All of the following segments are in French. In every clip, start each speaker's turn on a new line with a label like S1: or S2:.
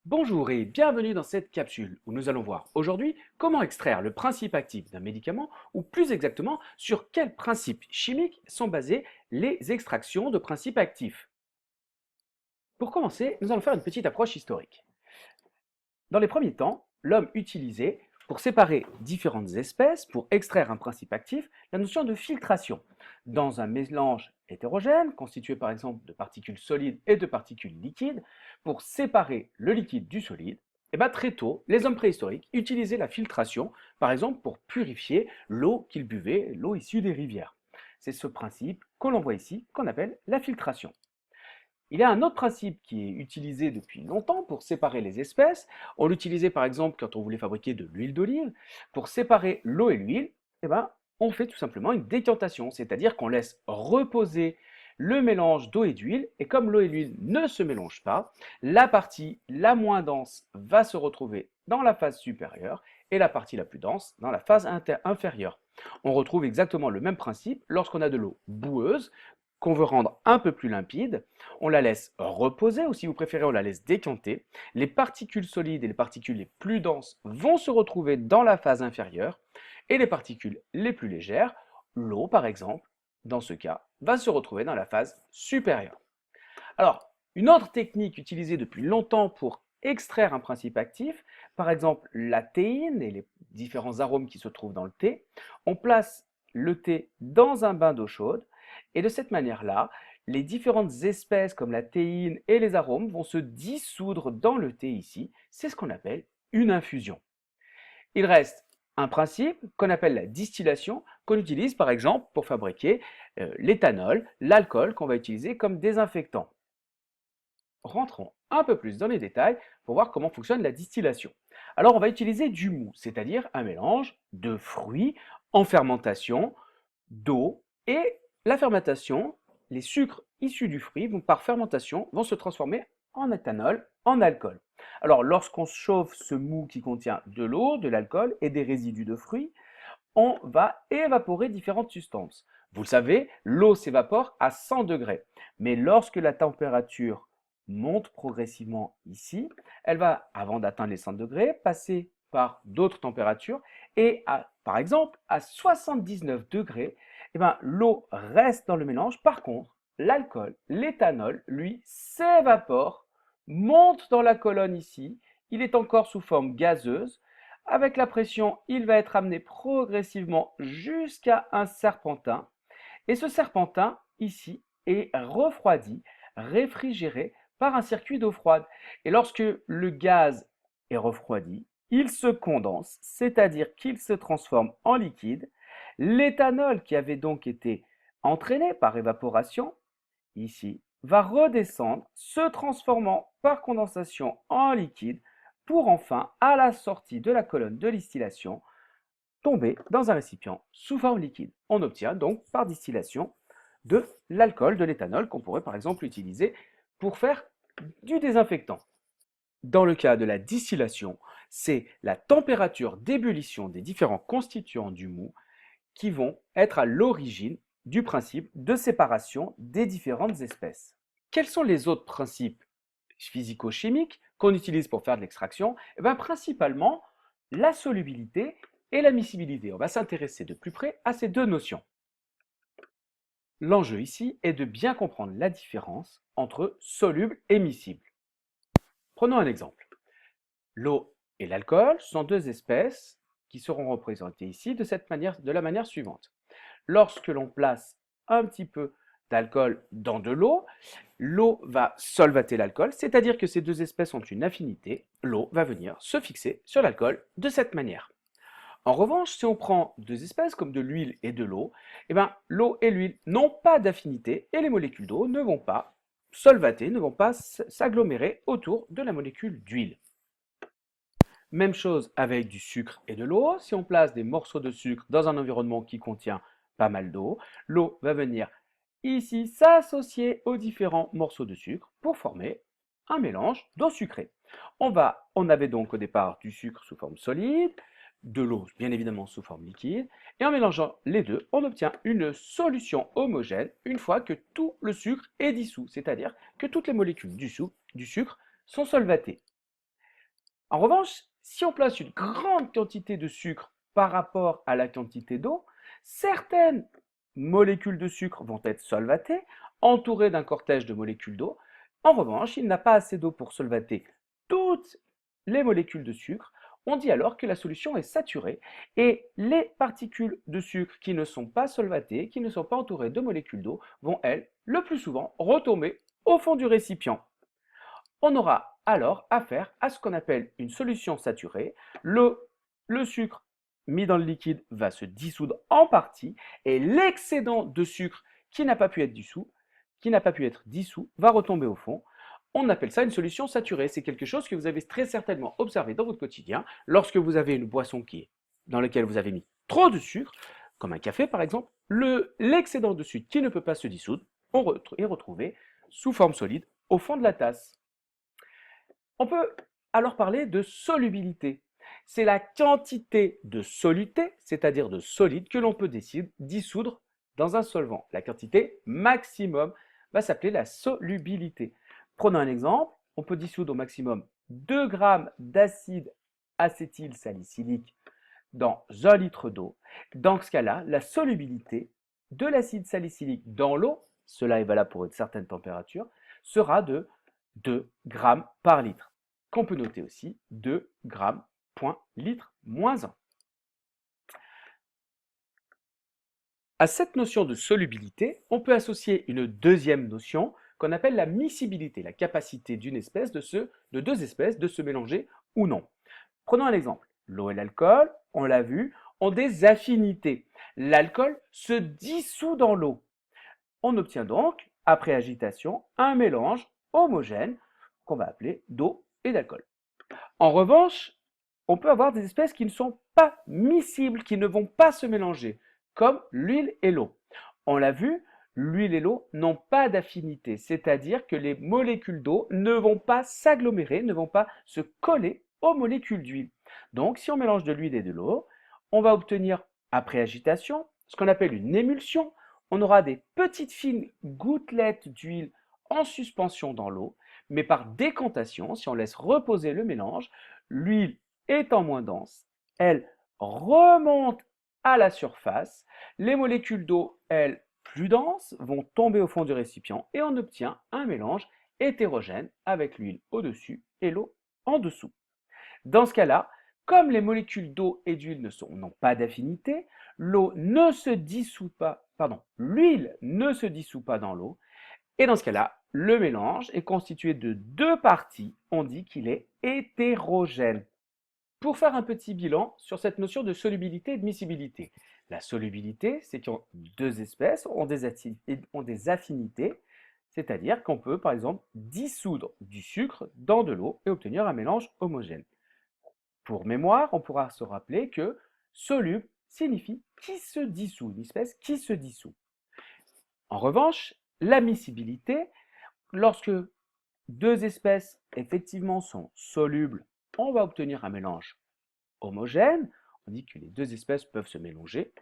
S1: Bonjour et bienvenue dans cette capsule où nous allons voir aujourd'hui comment extraire le principe actif d'un médicament ou plus exactement sur quels principes chimiques sont basées les extractions de principes actifs. Pour commencer, nous allons faire une petite approche historique. Dans les premiers temps, l'homme utilisait, pour séparer différentes espèces, pour extraire un principe actif, la notion de filtration. Dans un mélange hétérogène, constitué par exemple de particules solides et de particules liquides, pour séparer le liquide du solide, très tôt, les hommes préhistoriques utilisaient la filtration, par exemple pour purifier l'eau qu'ils buvaient, l'eau issue des rivières. C'est ce principe que l'on voit ici, qu'on appelle la filtration. Il y a un autre principe qui est utilisé depuis longtemps pour séparer les espèces. On l'utilisait par exemple quand on voulait fabriquer de l'huile d'olive. Pour séparer l'eau et l'huile, on fait tout simplement une décantation, c'est-à-dire qu'on laisse reposer le mélange d'eau et d'huile, et comme l'eau et l'huile ne se mélangent pas, la partie la moins dense va se retrouver dans la phase supérieure et la partie la plus dense dans la phase inférieure. On retrouve exactement le même principe lorsqu'on a de l'eau boueuse qu'on veut rendre un peu plus limpide, on la laisse reposer ou si vous préférez on la laisse décanter. Les particules solides et les particules les plus denses vont se retrouver dans la phase inférieure et les particules les plus légères, l'eau par exemple, dans ce cas, va se retrouver dans la phase supérieure. Alors, une autre technique utilisée depuis longtemps pour extraire un principe actif, par exemple la théine et les différents arômes qui se trouvent dans le thé, on place le thé dans un bain d'eau chaude et de cette manière-là, les différentes espèces comme la théine et les arômes vont se dissoudre dans le thé ici. C'est ce qu'on appelle une infusion. Il reste un principe qu'on appelle la distillation, qu'on utilise par exemple pour fabriquer l'éthanol, l'alcool qu'on va utiliser comme désinfectant. Rentrons un peu plus dans les détails pour voir comment fonctionne la distillation. Alors on va utiliser du mou, c'est-à-dire un mélange de fruits en fermentation, d'eau et la fermentation, les sucres issus du fruit vont par fermentation vont se transformer en éthanol, en alcool. Alors lorsqu'on chauffe ce mou qui contient de l'eau, de l'alcool et des résidus de fruits, on va évaporer différentes substances. Vous le savez, l'eau s'évapore à 100 degrés. Mais lorsque la température monte progressivement ici, elle va, avant d'atteindre les 100 degrés, passer par d'autres températures et par exemple à 79 degrés, l'eau reste dans le mélange. Par contre, l'alcool, l'éthanol, lui, s'évapore, monte dans la colonne ici, il est encore sous forme gazeuse. Avec la pression, il va être amené progressivement jusqu'à un serpentin. Et ce serpentin, ici, est refroidi, réfrigéré par un circuit d'eau froide. Et lorsque le gaz est refroidi, il se condense, c'est-à-dire qu'il se transforme en liquide. L'éthanol qui avait donc été entraîné par évaporation, ici, va redescendre, se transformant par condensation en liquide pour enfin, à la sortie de la colonne de distillation, tomber dans un récipient sous forme liquide. On obtient donc par distillation de l'alcool, de l'éthanol qu'on pourrait par exemple utiliser pour faire du désinfectant. Dans le cas de la distillation, c'est la température d'ébullition des différents constituants du mou qui vont être à l'origine du principe de séparation des différentes espèces. Quels sont les autres principes physico-chimiques qu'on utilise pour faire de l'extraction? Principalement la solubilité et la miscibilité. On va s'intéresser de plus près à ces deux notions. L'enjeu ici est de bien comprendre la différence entre soluble et miscible. Prenons un exemple. L'eau et l'alcool sont deux espèces qui seront représentées ici de la manière suivante. Lorsque l'on place un petit peu d'alcool dans de l'eau va solvater l'alcool, c'est-à-dire que ces deux espèces ont une affinité, l'eau va venir se fixer sur l'alcool de cette manière. En revanche, si on prend deux espèces comme de l'huile et de l'eau, l'eau et l'huile n'ont pas d'affinité et les molécules d'eau ne vont pas solvater, ne vont pas s'agglomérer autour de la molécule d'huile. Même chose avec du sucre et de l'eau. Si on place des morceaux de sucre dans un environnement qui contient pas mal d'eau, l'eau va venir ici s'associer aux différents morceaux de sucre pour former un mélange d'eau sucrée. On avait donc au départ du sucre sous forme solide, de l'eau bien évidemment sous forme liquide, et en mélangeant les deux, on obtient une solution homogène une fois que tout le sucre est dissous, c'est-à-dire que toutes les molécules du sucre sont solvatées. En revanche, si on place une grande quantité de sucre par rapport à la quantité d'eau, certaines molécules de sucre vont être solvatées, entourées d'un cortège de molécules d'eau. En revanche, il n'a pas assez d'eau pour solvater toutes les molécules de sucre. On dit alors que la solution est saturée et les particules de sucre qui ne sont pas solvatées, qui ne sont pas entourées de molécules d'eau, vont, elles, le plus souvent, retomber au fond du récipient. On aura alors affaire à ce qu'on appelle une solution saturée. Le sucre mis dans le liquide va se dissoudre en partie et l'excédent de sucre qui n'a pas pu être dissous, va retomber au fond. On appelle ça une solution saturée. C'est quelque chose que vous avez très certainement observé dans votre quotidien lorsque vous avez une boisson dans laquelle vous avez mis trop de sucre, comme un café par exemple. L'excédent de sucre qui ne peut pas se dissoudre est retrouvé sous forme solide au fond de la tasse. On peut alors parler de solubilité. C'est la quantité de soluté, c'est-à-dire de solide, que l'on peut dissoudre dans un solvant. La quantité maximum va s'appeler la solubilité. Prenons un exemple, on peut dissoudre au maximum 2 g d'acide acétylsalicylique dans 1 litre d'eau. Dans ce cas-là, la solubilité de l'acide salicylique dans l'eau, cela est valable pour une certaine température, sera de 2 grammes par litre, qu'on peut noter aussi 2 grammes point litre moins 1. À cette notion de solubilité, on peut associer une deuxième notion qu'on appelle la miscibilité, la capacité d'une espèce de deux espèces de se mélanger ou non. Prenons un exemple. L'eau et l'alcool, on l'a vu, ont des affinités. L'alcool se dissout dans l'eau. On obtient donc, après agitation, un mélange homogène qu'on va appeler d'eau et d'alcool. En revanche, on peut avoir des espèces qui ne sont pas miscibles, qui ne vont pas se mélanger, comme l'huile et l'eau. On l'a vu, l'huile et l'eau n'ont pas d'affinité, c'est-à-dire que les molécules d'eau ne vont pas s'agglomérer, ne vont pas se coller aux molécules d'huile. Donc, si on mélange de l'huile et de l'eau, on va obtenir, après agitation, ce qu'on appelle une émulsion. On aura des petites fines gouttelettes d'huile en suspension dans l'eau, mais par décantation, si on laisse reposer le mélange, l'huile étant moins dense, elle remonte à la surface. Les molécules d'eau, elles, plus denses, vont tomber au fond du récipient et on obtient un mélange hétérogène avec l'huile au-dessus et l'eau en dessous. Dans ce cas-là, comme les molécules d'eau et d'huile n'ont pas d'affinité, l'huile ne se dissout pas dans l'eau. Et dans ce cas-là, le mélange est constitué de 2 parties. On dit qu'il est hétérogène. Pour faire un petit bilan sur cette notion de solubilité et de miscibilité. La solubilité, c'est quand 2 espèces ont des affinités, c'est-à-dire qu'on peut par exemple dissoudre du sucre dans de l'eau et obtenir un mélange homogène. Pour mémoire, on pourra se rappeler que soluble signifie qui se dissout, une espèce qui se dissout. En revanche, la miscibilité, lorsque 2 espèces effectivement sont solubles, on va obtenir un mélange homogène. On dit que les 2 espèces peuvent se mélanger.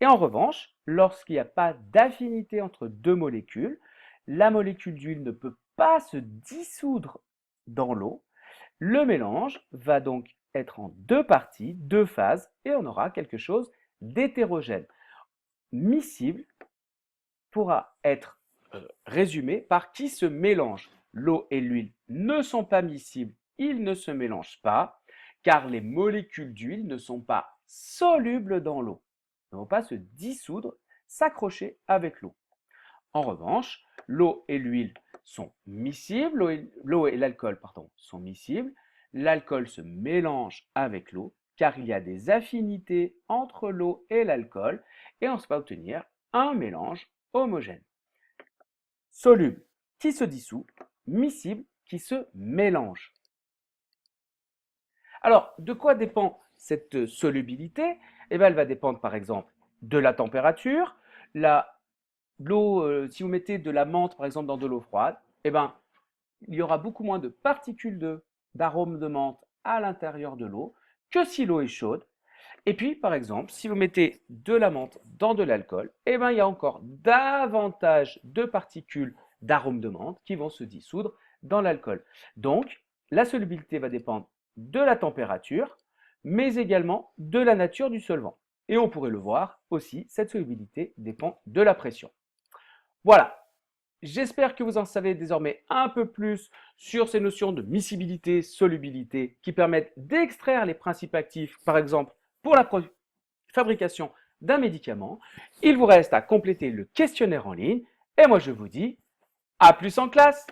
S1: Et en revanche, lorsqu'il n'y a pas d'affinité entre 2 molécules, la molécule d'huile ne peut pas se dissoudre dans l'eau. Le mélange va donc être en 2 parties, 2 phases, et on aura quelque chose d'hétérogène. Miscible pourra être résumé par qui se mélange. L'eau et l'huile ne sont pas miscibles, ils ne se mélangent pas, car les molécules d'huile ne sont pas solubles dans l'eau, ne vont pas se dissoudre, s'accrocher avec l'eau. En revanche, l'eau et l'huile sont miscibles, l'eau et l'alcool sont miscibles, l'alcool se mélange avec l'eau, car il y a des affinités entre l'eau et l'alcool, et on va obtenir un mélange homogène. Soluble qui se dissout, miscible qui se mélange. Alors, de quoi dépend cette solubilité? Eh bien, elle va dépendre par exemple de la température. Si vous mettez de la menthe par exemple dans de l'eau froide, eh ben, il y aura beaucoup moins de particules d'arôme de menthe à l'intérieur de l'eau que si l'eau est chaude. Et puis, par exemple, si vous mettez de la menthe dans de l'alcool, eh ben, il y a encore davantage de particules d'arôme de menthe qui vont se dissoudre dans l'alcool. Donc, la solubilité va dépendre de la température, mais également de la nature du solvant. Et on pourrait le voir aussi, cette solubilité dépend de la pression. Voilà, j'espère que vous en savez désormais un peu plus sur ces notions de miscibilité, solubilité, qui permettent d'extraire les principes actifs, par exemple pour la fabrication d'un médicament. Il vous reste à compléter le questionnaire en ligne, et moi je vous dis à plus en classe!